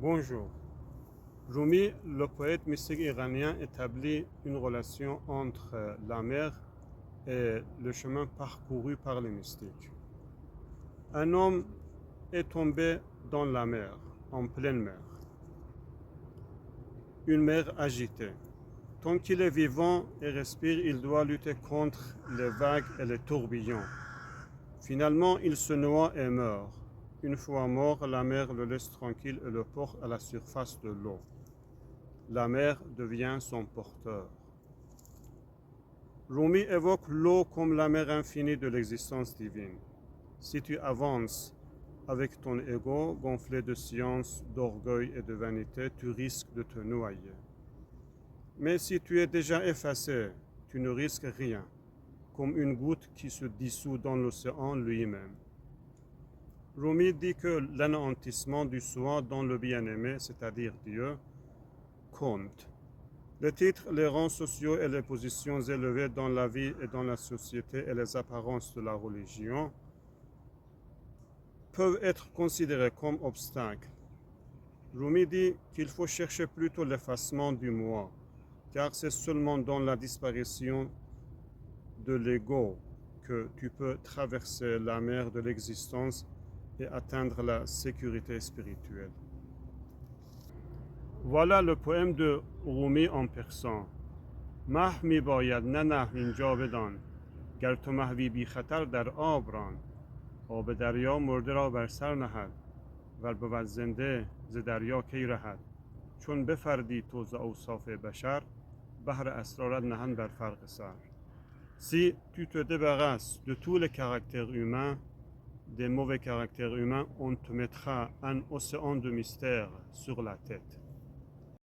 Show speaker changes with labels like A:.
A: Bonjour. Rumi, le poète mystique iranien, établit une relation entre la mer et le chemin parcouru par les mystiques. Un homme est tombé dans la mer, en pleine mer. Une mer agitée. Tant qu'il est vivant et respire, il doit lutter contre les vagues et les tourbillons. Finalement, il se noie et meurt. Une fois mort, la mer le laisse tranquille et le porte à la surface de l'eau. La mer devient son porteur. Rumi évoque l'eau comme la mer infinie de l'existence divine. Si tu avances avec ton ego gonflé de science, d'orgueil et de vanité, tu risques de te noyer. Mais si tu es déjà effacé, tu ne risques rien, comme une goutte qui se dissout dans l'océan lui-même. Rumi dit que l'anéantissement du soi dans le bien-aimé, c'est-à-dire Dieu, compte. Les titres, les rangs sociaux et les positions élevées dans la vie et dans la société et les apparences de la religion peuvent être considérés comme obstacles. Rumi dit qu'il faut chercher plutôt l'effacement du moi, car c'est seulement dans la disparition de l'ego que tu peux traverser la mer de l'existence et atteindre la sécurité spirituelle. Voilà le poème de Rumi en persan. محو می باید نه نحو اینجا بدان گر تو محوی بی خطر در آب ران آب دریا مرده را بر سر نهد ور بود زنده ز دریا کی رهد چون بفردی تو ز اوصاف بشر بحر اسرارت نهند بر فرق سر. Si tu te débarrasses de tous les caractères humains, des mauvais caractères humains, on te mettra un océan de mystère sur la tête.